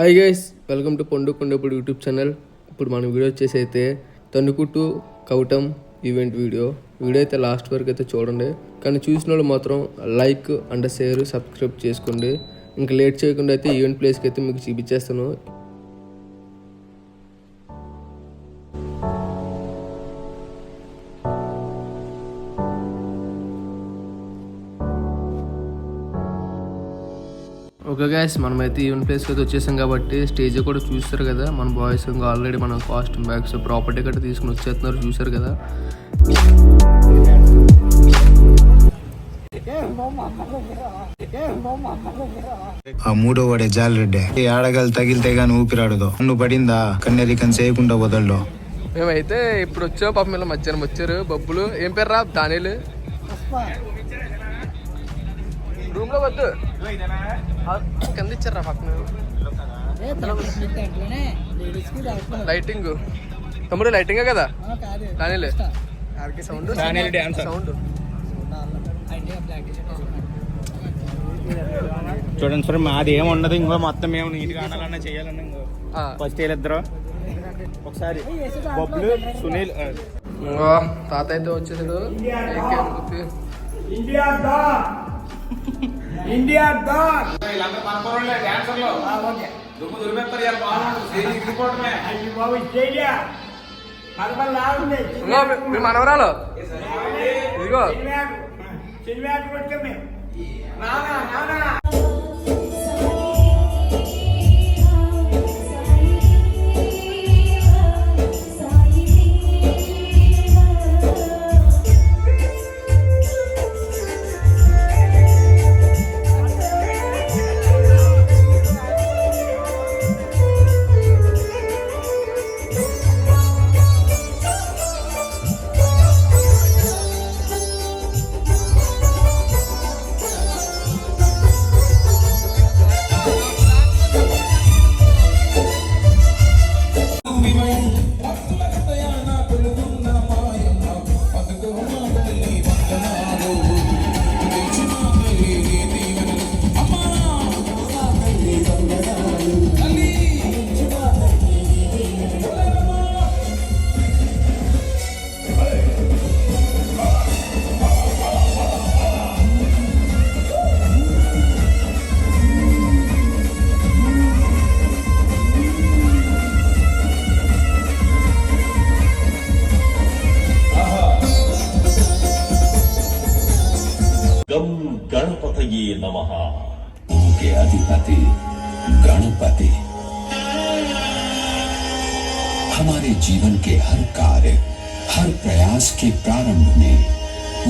Hi guys, welcome to పొండు కొండప్పుడు YouTube channel. ఇప్పుడు మన వీడియో వచ్చేసి అయితే తణుకు కౌటం ఈవెంట్ వీడియో అయితే లాస్ట్ వరకు అయితే చూడండి. కానీ చూసిన వాళ్ళు మాత్రం లైక్ అండ్ షేర్ సబ్స్క్రైబ్ చేసుకోండి. ఇంకా లేట్ చేయకుండా అయితే ఈవెంట్ ప్లేస్కి అయితే మీకు చూపించేస్తాను. ఓకే గైస్, మనమైతే ఈవెంట్ ప్లేస్కి అయితే వచ్చేసాం కాబట్టి స్టేజ్ కూడా చూస్తారు కదా. మన బాయ్స్ ఇంకా ఆల్రెడీ మనం కాస్ట్యూమ్ బ్యాగ్స్ ప్రాపర్టీ గట్రా తీసుకుని వచ్చేస్తున్నారు, చూసారు కదా. ఆ మూడో వాడే జాలరెడ్డి ఆడగాలు తగిలితే గాని ఊపిరాడదు. నువ్వు పడిందా కన్నెరి కని చేయకుండా వదల్లో. మేమైతే ఇప్పుడు వచ్చాం, పాపం ఇలా మధ్యాహ్నం వచ్చారు బబ్బులు. ఏం పేరు రా? దానిలు. రూమ్ లో వద్దు, కింద ఇచ్చారా పక్కన లైటింగ్. తమ్ముడు లైటింగే కదా దానిలే. సౌండ్ సౌండ్ చూడండి సార్, మాది ఏమి ఉండదు. ఇంకో మొత్తం మేము నీట్గా ఆడాలన్నా చేయాలన్నా ఇంకో ఫస్ట్ వీళ్ళిద్దరు ఒకసారి బొబ్బులు సునీల్ తాత అయితే వచ్చేసాడు. ఇండియా మీ మనవరాలు ఇదిగో गम गणपतये नमः। के अधिपति गणपति हमारे जीवन के हर कार्य, हर प्रयास के प्रारंभ में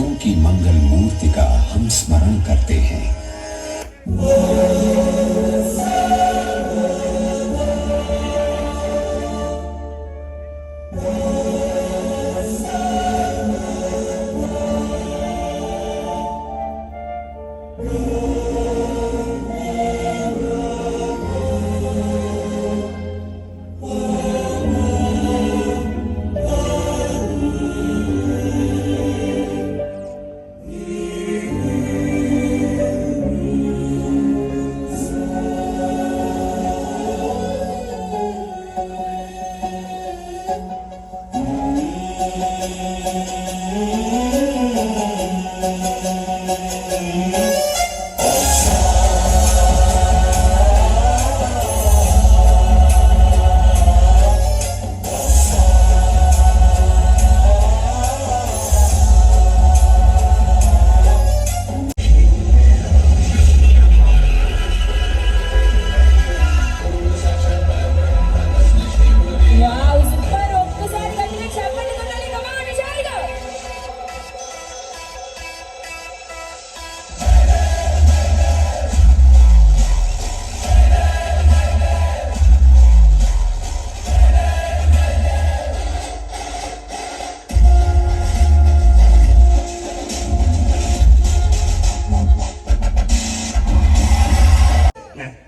उनकी मंगल मूर्ति का हम स्मरण करते हैं।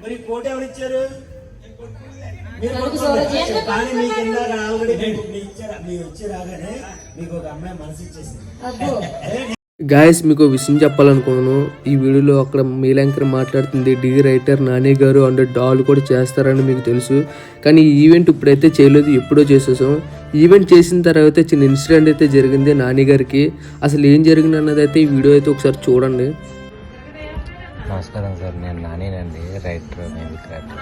మరి కోట ఎవరిచ్చారు? కానీ మీకు ఇందాక ఆల్రెడీ మీరు వచ్చి రాగానే మీకు ఒక అమ్మాయి మనసు ఇచ్చేసింది. గాయస్ మీకు విషయం చెప్పాలనుకున్నాను. ఈ వీడియోలో అక్కడ మెయిల్ యాంకర్ మాట్లాడుతుంది డి రైటర్ నాని గారు అండ్ డాల్ కూడా చేస్తారని మీకు తెలుసు. కానీ ఈ ఈవెంట్ ఇప్పుడైతే చేయలేదు, ఎప్పుడో చేసేసాం. ఈవెంట్ చేసిన తర్వాత చిన్న ఇన్సిడెంట్ అయితే జరిగింది నాని గారికి. అసలు ఏం జరిగింది అన్నది అయితే ఈ వీడియో అయితే ఒకసారి చూడండి. నమస్కారం సార్, నేను నానేనండి, రైటర్, మ్యూజిక్ రైటర్.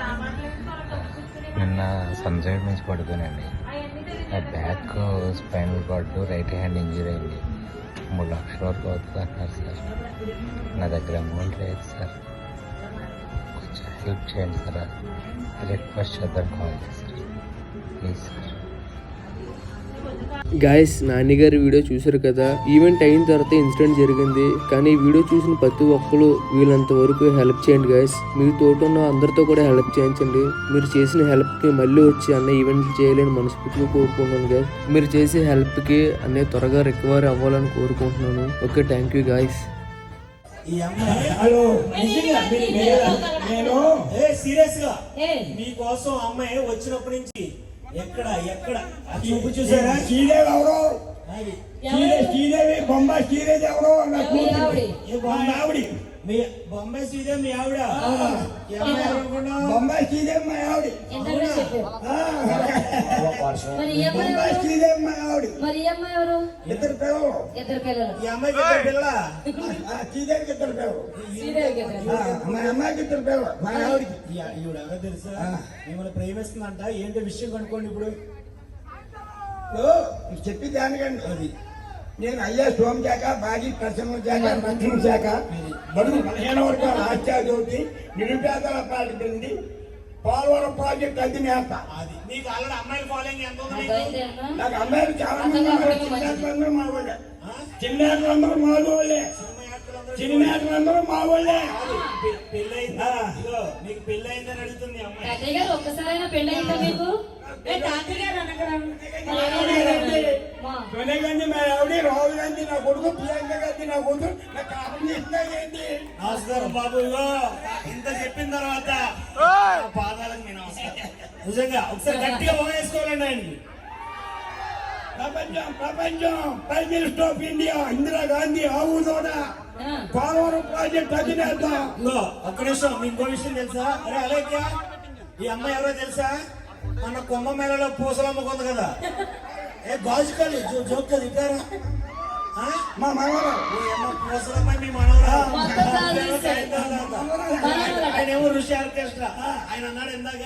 నిన్న సన్సైడ్ నుంచి పడుకోనండి. నా back spinal card right hand injury అయింది. 3 లక్షల వరకు అవుతుంది అంటున్నారు సార్. నా దగ్గర అమౌంట్ లేదు సార్, కొంచెం హెల్ప్ చేయండి సార్. రిక్వెస్ట్ చేద్దాం కాల్ చేస్తారు ప్లీజ్ సార్. గాయస్ నాని గారి వీడియో చూసారు కదా. ఈవెంట్ అయిన తర్వాత ఇన్సిడెంట్ జరిగింది. కానీ ఈ వీడియో చూసిన ప్రతి ఒక్కరు వీళ్ళంత వరకు హెల్ప్ చేయండి గాయస్. మీరు తోటున్న అందరితో కూడా హెల్ప్ చేయించండి. మీరు చేసిన హెల్ప్కి మళ్ళీ వచ్చి అన్న ఈవెంట్లు చేయాలని మనస్ఫూర్తిగా కోరుకుంటున్నాను గాయస్. మీరు చేసే హెల్ప్కి అన్నీ త్వరగా రికవర్ అవ్వాలని కోరుకుంటున్నాను. Okay, thank you guys. Hello, నిజంగా నేను సీరియస్ గా మీకోసం అమ్మాయి వచ్చినప్పటి నుంచి ఎక్కడ చూపు చూసారా? శ్రీదేవి ఎవరో, శ్రీదేవి బొంబాయి శ్రీదేవి ఎవరో నా కూతురు. ఆవిడ బొంబాయి శ్రీదేవి మీ ఆవిడ? బొంబాయి శ్రీదేవి మా ఆవిడ. బొంబాయి శ్రీదేవి మా ఆవిడ. ఇద్దరు పిల్లలు. ఈ అమ్మాయికి ఇద్దరు పిల్లల? శ్రీదేవికి ఇద్దరు పిల్లలు, మా అమ్మాయికి ఇద్దరు పిల్లలు, మా ఆవిడకి. ఈవిడ ఎవరో తెలుసా? మిమ్మల్ని ప్రేమిస్తుందంట. ఏంటో విషయం కనుక్కోండి. ఇప్పుడు చెప్పి దానికండి. అది నేను అయ్యా సోమశాఖ, బాగి ప్రసన్న శాఖ, మంత్రుల శాఖ, బడుగు 15 వర్గాల ఆచార్యోటి, నిరుపేదల పార్టీ కింది పోలవరం ప్రాజెక్ట్ అధినేత. అది మీకు ఆల్రెడీ అమ్మాయిల ఫాలోయింగ్ ఎంత ఉంది? నాకు అమ్మాయిలు చాలా మంది చిన్నపిల్లలందరూ మా వాళ్ళే, చిన్నపిల్లలందరూ మా వాళ్ళే, చిన్నపిల్లలందరూ మా వాళ్ళే. పెళ్ళయిందా? మీకు పెళ్ళయిందని అడుగుతుంది అమ్మాయి. ఒక్కసారైనా పెళ్ళయిందా మీకు? సోనియా గాంధీ మా ఆవిడ, రాహుల్ గాంధీ నా కొడుకు, ప్రియాంక గాంధీ నా కూతురు. నాకు కారణం చేసినా ఏంటి? నమస్కారం బాబు. ఇంత చెప్పిన తర్వాత పాదాలకు నేను నమస్కారం. నిజంగా ఒకసారి గట్టిగా వేసుకోవాలండి ఆయనకి. ప్రపంచం prime minister of India Indira Gandhi ఆవుదోడ పోలవరం ప్రాజెక్ట్ అధినేత. ఒక్క నిమిషం, మీకు ఇంకో విషయం తెలుసా? అరే అలాగే ఈ అమ్మాయి ఎవరో తెలుసా? మన కుంభమేళలో పూసలు అమ్ముకుంది కదా, గాజుకాలి జోక్ ఇట్టారా? మా మనవరా పూసలమ్మాయి, మీ మనవరా. ఆయన ఏమో ఋషి ఆర్కెస్ట్రా. ఆయన అన్నాడు ఇందాక,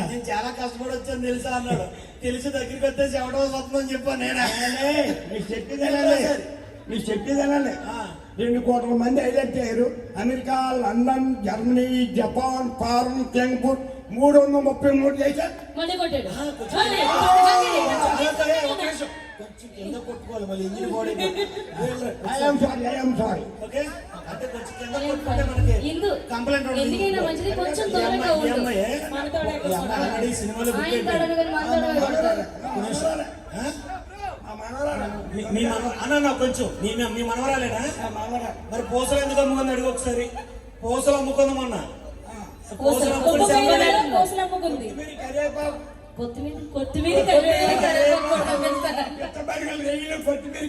నేను చాలా కష్టపడి వచ్చాను తెలుసా అన్నాడు. తెలిసి దగ్గరికి వస్తే చెవటో వస్తుందని చెప్పాను. నేను మీకు చెప్పేదేనండి. 2 కోట్ల మంది హైలైట్ అయ్యారు. America, London, Germany, Japan, foreign, Singapore 333 చేశారు. కింద కొట్టుకోవాలి మళ్ళీ engine body. I'm sorry. Okay, అంటే కొంచెం కింద కొట్టుకుంటే మనకి కంప్లైంట్ ఉంటుంది. సినిమాలో అన్న కొంచెం మీ మనవరాలేనా? మరి పూసలు ఎందుకు అమ్ముకుంది అడిగి ఒకసారి. పూసలు అమ్ముకుందామన్నా. కొత్తిమీర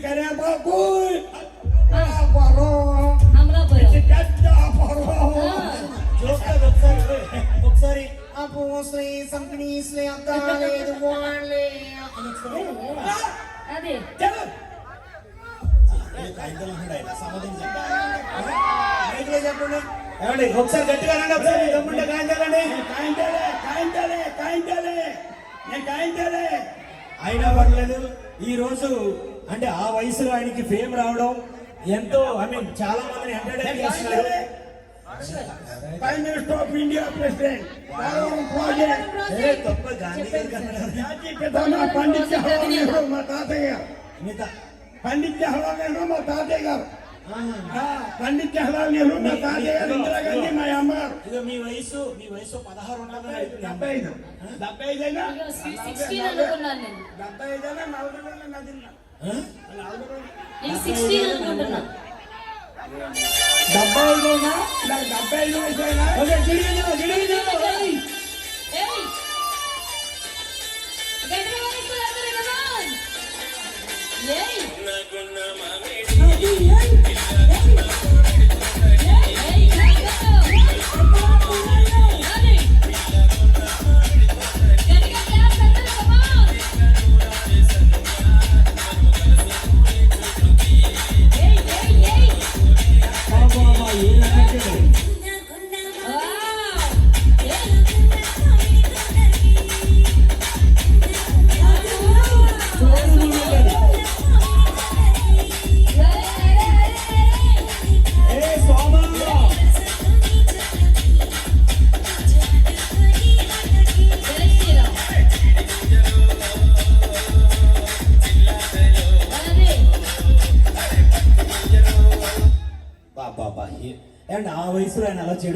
కరివేపాకు ఒకసారి ఆ పూసలే సంకనీస్లే అద్దాలేదు అదే చెప్పండి. ఏమండి ఒకసారి గట్టిగా రండి. ఒకసారి గమ్ముంటే కాయించాలండి. కాయించాలే అయినా పర్లేదు. ఈ రోజు అంటే ఆ వయసులో ఆయనకి ఫేమ్ రావడం ఎంతో, ఐ మీన్ చాలా మందిని ఎంటర్టైన్ చేస్తున్నారు. Prime minister of India president తప్ప గాంధీ గారు, పండిత్ జవహర్లాల్ నెహ్రూ మా తాతయ్య గారు, పండిత్ జవహర్లాల్ నెహ్రూ మా తాతయ్య గారు, పండిత్ జవహర్లాల్ నెహ్రూ మా తాతయ్య గారు, ఇందిరాగాంధీ మా అమ్మగారు. ఇక మీ వయసు 16 ఉండాలి. 75 75 Hey!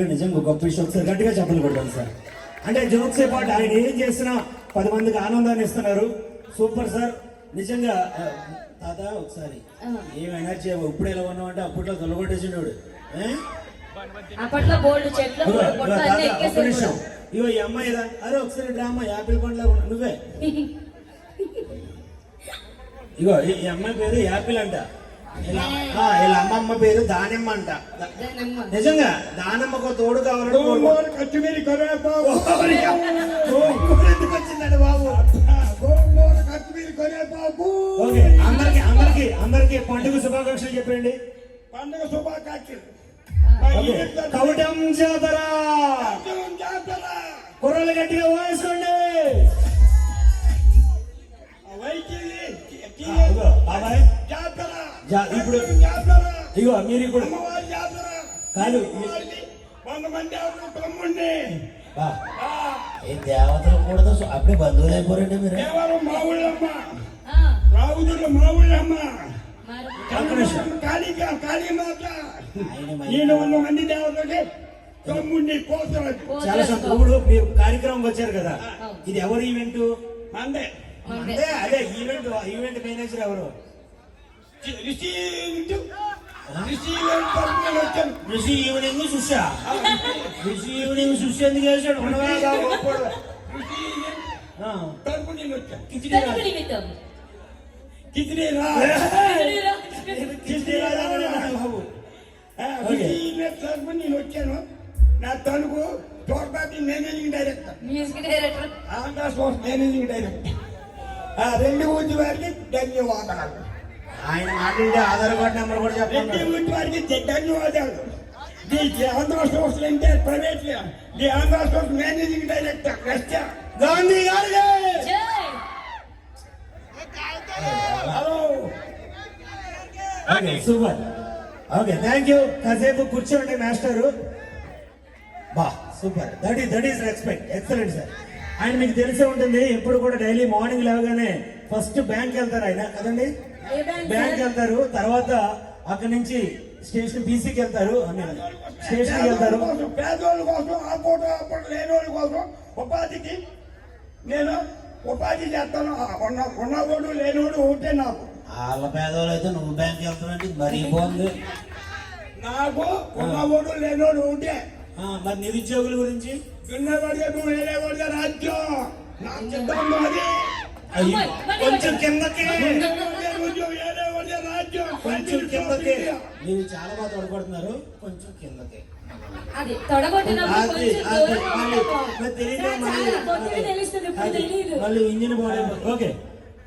చేయడం నిజంగా గొప్ప విషయం. ఒకసారి గట్టిగా చెప్పలు కొట్టాలి సార్. అంటే జోక్సే పాటు ఆయన ఏం చేసినా 10 మందికి ఆనందాన్ని ఇస్తున్నారు. సూపర్ సార్ నిజంగా. తాత ఒకసారి ఏం ఎనర్జీ ఇప్పుడు ఎలా ఉన్నామంటే అప్పట్లో తొలగొట్టేసినోడు. అప్పట్లో బోల్డ్ చెట్లు ఒక్క నిమిషం. ఇగో ఈ అమ్మాయి అరే ఒకసారి డ్రామా యాపిల్ పండ్లా నువ్వే. ఇగో ఈ అమ్మాయి పేరు యాపిల్ అంట. వీళ్ళ అమ్మమ్మ పేరు దానిమ్మ అంట. నిజంగా దానిమ్మకు తోడు కావాలంటే కచ్చిమీరి కరివేపాకు ఎందుకు వచ్చిందండి బాబు? కచ్చిమీరి కరివేపాకు. ఓకే అందరికి పండుగ శుభాకాంక్షలు చెప్పండి. పండుగ శుభాకాంక్షలు. కవటం జాతర కుర్రలు గట్టిగా వాయించుకోండి. బాబాయ్ ఇప్పుడు ఇగో మీరు ఇప్పుడు కాదు దేవతలు కూడా అప్పుడే బంధువులు అయిపోరండి మీరు. మావుళ్ళమ్మ నేను 100 మంది దేవతలకి తమ్ముడిని పోతాడు. చాలా సంతోషం. మీరు కార్యక్రమం వచ్చారు కదా, ఇది ఎవరు ఈవెంట్? మందే. అదే ఈవెంట్ మేనేజర్ ఎవరు? ఋషి ఈవినింగ్ సుషా. ఋషి ఈవినింగ్ సుషి ఎందుకు వేసాడు? కిచిడి నేను వచ్చాను. నా Tanuku Thotapati managing director, Andhra sports managing director. 2 ఊరి వారికి ధన్యవాదాలు. ఆయన మాట్లాడే ఆధార్ కార్డు నెంబర్ కూడా చెప్పండి. 2 ఊరి వారికి ధన్యవాదాలు. The Andhra sports enterprise the Andhra sports managing director రష్యా గాంధీ గారు. Hello. Super. Okay thank you. కాసేపు కూర్చోండి మాస్టరు. బా super. That is respect. Excellent sir. ఆయన మీకు తెలిసే ఉంటుంది, ఎప్పుడు కూడా డైలీ మార్నింగ్ లేవగానే ఫస్ట్ బ్యాంక్ వెళ్తారు ఆయన కదండి. బ్యాంక్ వెళ్తారు, తర్వాత అక్కడి నుంచి స్టేషన్ బీసీకి వెళ్తారు, స్టేషన్కి వెళ్తారు. పేదోళ్ళ కోసం ఆపోట లేని వాళ్ళ కోసం ఉపాధికి నేను ఉపాధి చేస్తాను. ఉన్నవాడు లేనివాడు ఉంటే నాకు. వాళ్ళ పేదవాళ్ళు అయితే నువ్వు బ్యాంక్ వెళ్తానంటే మరీ బాగుంది. నాకు ఉన్నవాడు లేనివాడు ఉంటే. మరి నిరుద్యోగుల గురించి ఉన్నవాడిగా నువ్వు వేరేవాడిగా రాజ్యం నాకు చెప్తాను. అది కొంచెం కిందకి రాజ్యం కొంచెం కిందకి. మీరు చాలా బాగా తొడగొడుతున్నారు. కొంచెం కిందకి. అది తొడగొట్టినప్పుడు మళ్ళీ engine body. Okay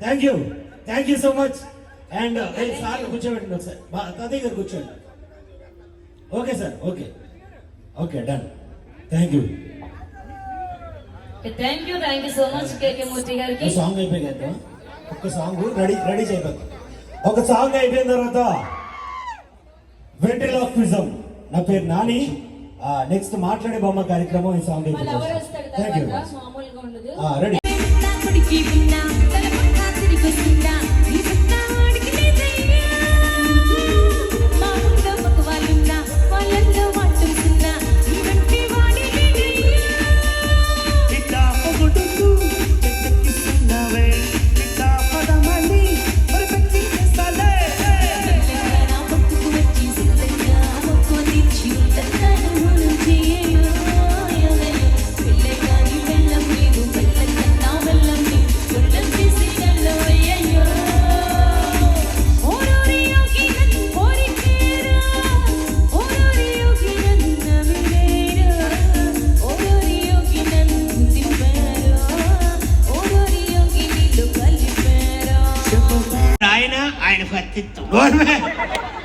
thank you so much. And sir కూర్చోబెట్టండి ఒకసారి. తాతయ్య గారు కూర్చోండి. Okay sir. Okay done. Thank you so much KK Murthy గారికి. సాంగ్ అయిపోయి కదా, ఒక్క సాంగ్ రెడీ చేయబోతు. ఒక సాంగ్ అయిపోయిన తర్వాత వెంట్రిలాక్విజం. నా పేరు నాని. నెక్స్ట్ మాట్లాడే బొమ్మ కార్యక్రమం ఈ సాంగ్ అయిపోయింది. Thank you. రెడీ.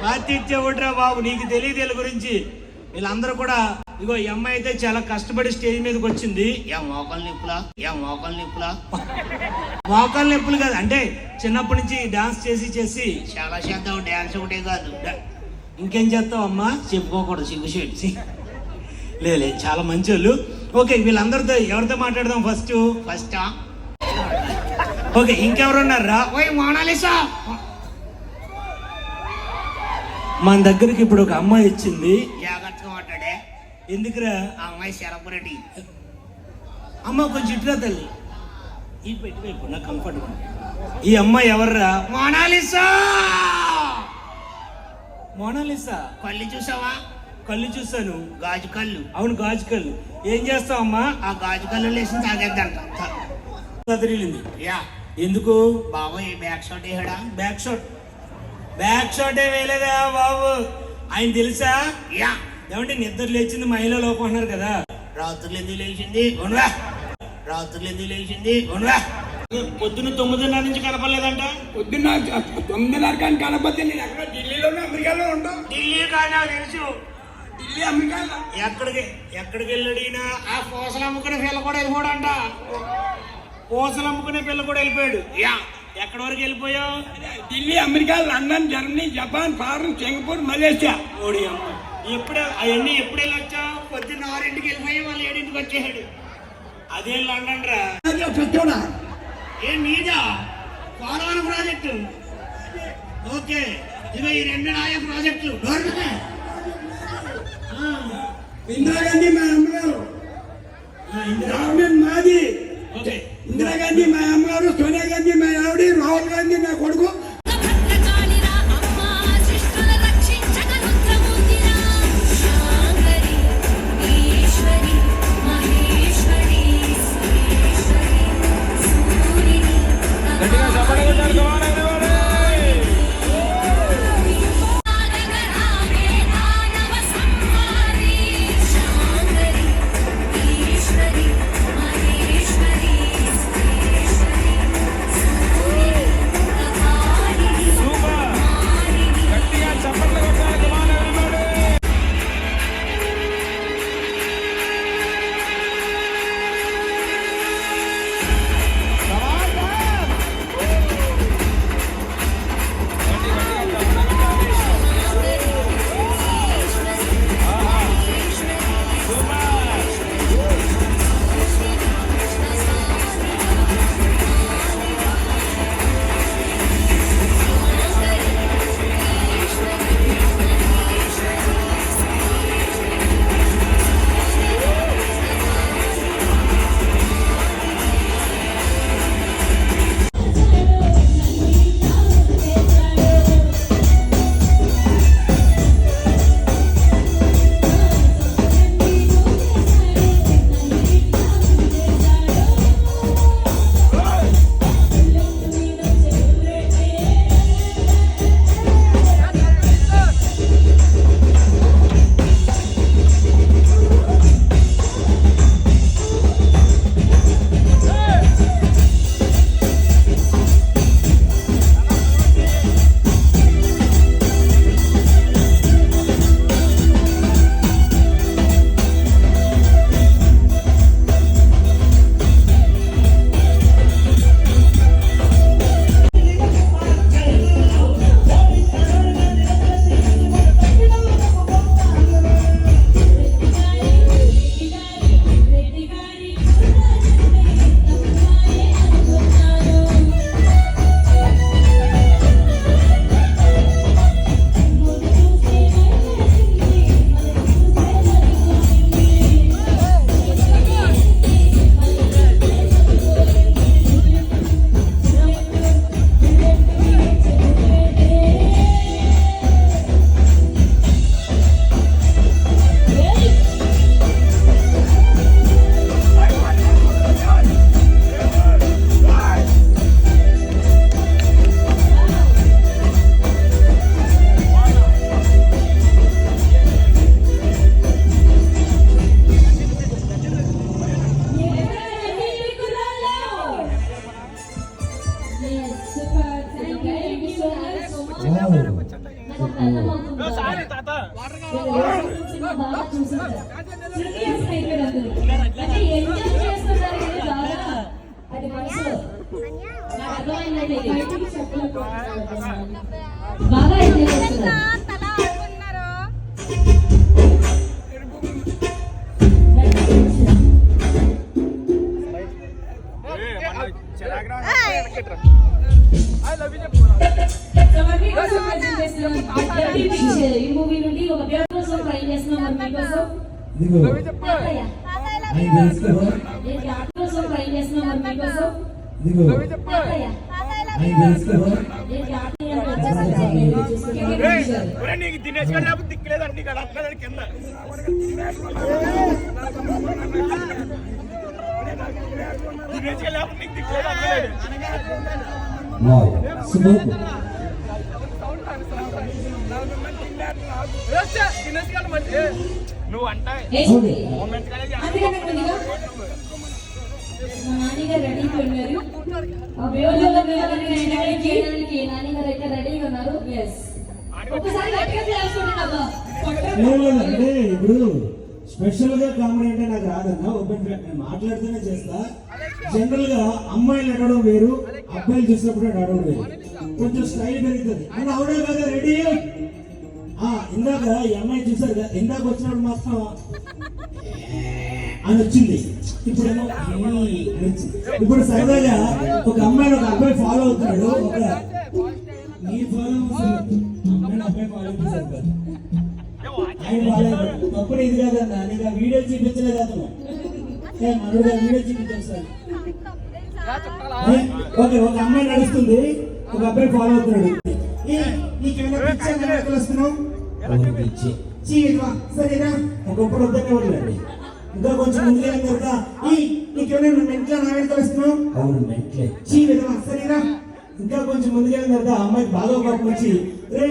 పాతిచ్చేవుడ్రా బాబు, నీకు తెలియదు గురించి. వీళ్ళందరూ కూడా ఇగో ఈ అమ్మాయి అయితే చాలా కష్టపడి స్టేజ్ మీదకి వచ్చింది. మోకాలు నొప్పులు కాదు, అంటే చిన్నప్పటి నుంచి డాన్స్ చేసి చాలా చేద్దాం. డ్యాన్స్ ఒకటే కాదు, ఇంకేం చేస్తావు అమ్మా చెప్పుకోకూడదు సిగ్గుసేటి. లేదు చాలా మంచి వాళ్ళు. ఓకే వీళ్ళందరితో ఎవరితో మాట్లాడదాం? ఫస్ట్ ఓకే ఇంకెవరున్నారా? ఓయ్ మోనాలిసా. మన దగ్గరికి ఇప్పుడు ఒక అమ్మాయి వచ్చింది. జాగ్రత్తగా మాట్లాడే. ఎందుకురా? ఆ అమ్మాయి సెలబ్రిటీ. అమ్మ కొంచెం ఇటురా తల్లి. ఈ పెట్టి నాకు కంఫర్ట్. ఈ అమ్మాయి ఎవర్రా? మోనాలిసా. మోనాలిసా. కళ్ళు చూసావా? కళ్ళు చూసాను. గాజు కళ్ళు. అవును, గాజు కళ్ళు. ఏం చేస్తావమ్మా? ఆ గాజు కళ్ళు లేసి తాగేద్దంట. కదిలింది. యా. ఎందుకు? బాబాయ్ బ్యాక్ షాట్ వేయడా? Back shot. బ్యాక్ షాటే వేయలేదా బాబు? ఆయన తెలుసా? యా. ఏమంటే నిద్ర లేచింది మహిళా లోపం అన్నారు కదా. రాత్రులు ఎందుకు లేచింది? కొనువా. రాత్రులు ఎందుకు లేచింది? కొనువా. పొద్దున్న 9:30 నుంచి కనపడలేదంట. పొద్దున్న 9:30 కానీ కనపడితే నేను ఎక్కడ ఢిల్లీలోనే అమెరికాలో ఉంటాను. ఢిల్లీ కాదు నాకు తెలుసు. ఢిల్లీ అమెరికాలో ఎక్కడికి వెళ్ళాడు ఈయన? ఆ పూసలు అమ్ముకునే పిల్ల కూడా వెళ్ళిపోడంట. పూసలు అమ్ముకునే పిల్ల కూడా వెళ్ళిపోయాడు. యా. ఎక్కడి వరకు వెళ్ళిపోయావు? Delhi, America, London, Germany, Japan, foreign, Singapore, Malaysia. ఓడి అమ్మ. అవన్నీ ఎప్పుడు వెళ్ళొచ్చావు? పొద్దున్న 6ంటికి వెళ్ళిపోయి మళ్ళీ 7ంటికి వచ్చేసాడు. అదే లండన్ రా. చూడా ఏ మీద పోలవరం ప్రాజెక్టు. ఓకే, ఇవి ఈ 2 నాయ ప్రాజెక్టులు. ఇందిరాగాంధీ మా అమ్మగారు, గవర్నమెంట్ మాది. ఇందిరాగాంధీ మా అమ్మగారు, సోనియా గాంధీ మా ఆవిడ, రాహుల్ గాంధీ నా కొడుకు. బాగా ఎంజాయ్ చేస్తున్నారు. ఈ మూవీ నుండి ఒక బ్యూటిఫుల్ సాంగ్ ట్రై చేస్తున్నాం మీకోసం. ఇదిగో తాతయ్య ఆయన తెలుసు కదా, నేను జాతర కోసం ట్రై చేస్తున్నా మరి మీకోసం ఇదిగో తాతయ్య ఆయన తెలుసు కదా. నేను జాతర నీకు దినేష్ గారు లేకపోతే దిక్కులేదండి ఇక్కడ అట్లా కింద దినేష్ గారు లేకపోతే నీకు దిక్కులేదు. Wow, super. నువ్వు అంటే ఏంటి? మూమెంట్స్ కానీ అందుకనే కొద్దిగా మా నాన్నగారు రెడీగా ఉన్నారు. ఆ వేడుకలో మేమన్నీ ఎంటర్టైన్ చేయడానికి నాన్నగారు అయితే రెడీగా ఉన్నారు. ఎస్ ఒకసారి గట్టిగా క్లాస్ కొట్టండి ఏం లేదంటే ఇప్పుడు స్పెషల్ గా కామెడీ అంటే నాకు రాదన్నా, ఓపెన్ నేను మాట్లాడితేనే చేస్తా. జనరల్ గా అమ్మాయిలు నడవడం వేరు, అబ్బాయిలు చూసినప్పుడు నడవడం వేరు, కొంచెం స్టైల్ పెరుగుతుంది. అని అవునా కదా, రెడీ? ఇందాక ఈ అమ్మాయి చూసారు కదా, ఇందాక వచ్చినప్పుడు మాత్రం అని వచ్చింది, ఇప్పుడేమో అని వచ్చింది. ఇప్పుడు సరదాగా ఒక అమ్మాయిని ఒక అబ్బాయి ఫాలో అవుతున్నాడు, ఒక మీరు ఫాలో అవుతుంది అబ్బాయి ఫాలో అవుతుంది కదా, ఆయన బాగాలేదు. అప్పుడు ఇది కాదన్నా, నీకు ఆ వీడియో చూపించలేదు అతను, మనోడు వీడియో చూపించాను. ఓకే, ఒక అమ్మాయి నడుస్తుంది, ఒక అబ్బాయి ఫాలో అవుతున్నాడు. నీకేమైనా పిచ్చి వస్తున్నావు సరేనా, ఒకప్పుడు వద్దనే వదలండి. ఇంకా కొంచెం ముందుగా కదా, నీకేమైనా మెంట్లో నా వెనక వస్తున్నావు, అవును మెంట్లే చీ విధమా, సరేనా. ఇంకా కొంచెం ముందుగా కదా, అమ్మాయికి బాగా కోపం వచ్చి, రే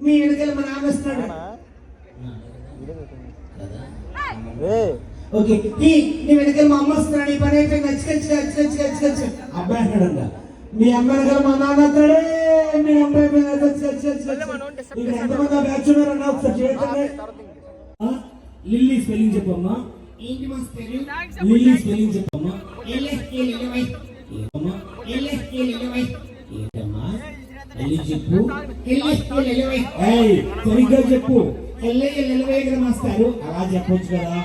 మీ వెనకాల మా నాన్న వస్తున్నాడు. ఓకే, నీ వెనకాల మా అమ్మ వస్తున్నాడు, ఈ పని అయిపోయి నచ్చుకొచ్చు అబ్బాయి అంటాడంట. మీ అమ్మ వెనకాల మా నాన్న వస్తాడే, మీ అమ్మాయి ఎంతమంది బ్యాచ్ ఉన్నారన్న ఒకసారి చేయండి. లిల్లీ స్పెల్లింగ్ చెప్పమ్మా. ఏంటి మా స్పెల్లింగ్? లిల్లీ స్పెల్లింగ్ చెప్పమ్మా. ఏంటమ్మా మళ్ళీ చెప్పు, సరిగ్గా చెప్పు. మాస్టారు అలా చెప్పొచ్చు కదా.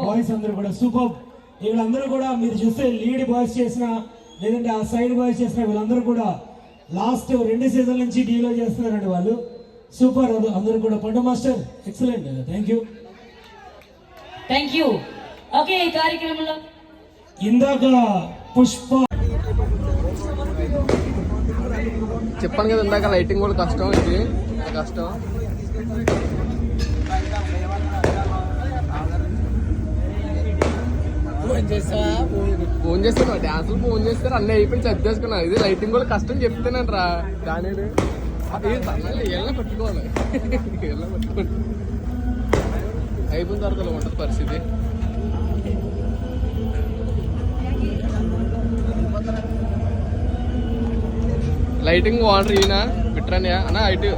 బాయ్స్ అందరూ కూడా సూపర్. వీళ్ళందరూ కూడా మీరు చూస్తే లీడ్ బాయ్స్ చేసిన లేదంటే ఆ సైడ్ బాయ్స్ చేసిన వీళ్ళందరూ కూడా లాస్ట్ 2 సీజన్ నుంచి డీలో చేస్తున్నారండి వాళ్ళు. సూపర్ అందరూ కూడా. పండు master excellent, thank you. Okay, ఈ కార్యక్రమంలో ఇందాక పుష్ప చెప్పాను కదా ఇందాక, లైటింగ్ కూడా కష్టం, ఇది కష్టం. ఫోన్ చేస్తాను, డ్యాన్సులు ఫోన్ చేస్తారు, అన్నీ అయిపోయి చదివేసుకున్నా. ఇది లైటింగ్ కూడా కష్టం చెప్తున్నాను రా. కానీ ఎలా పట్టుకోవాలి, ఎలా పట్టుకోండి. అయిపోయిన తర్వాత ఉంటుంది పరిస్థితి. లైటింగ్ వాటర్ ఈయన విట్రానియా అన్న ఇటు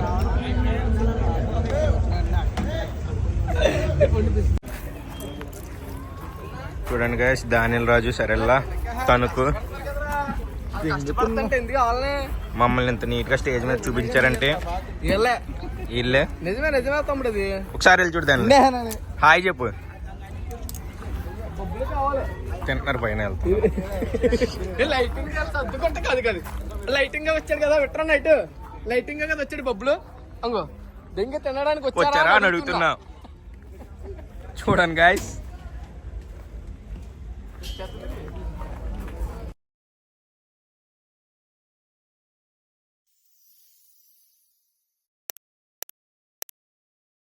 చూడండి గైస్ దానిల్ రాజు సరెల్లా తణుకు ఎందుకు వాళ్ళనే మమ్మల్ని ఇంత నీట్ గా స్టేజ్ మీద చూపించారంటే వీళ్ళే. నిజమే నిజమే తమ్ముడు అది ఒకసారి వెళ్ళి చూడు దాన్ని హాయ్ చెప్పు. తింటున్నారు పైన వెళ్తాం. లైటింగ్ సర్దుకుంటే కాదు కాదు లైటింగ్ గా వచ్చాడు కదా విట్రా నైట్ లైటింగ్ గా కదా వచ్చాడు బబ్బులు అంగో దెంగ తినడానికి వచ్చారా అని అడుగుతున్నా. చూడండి గాయస్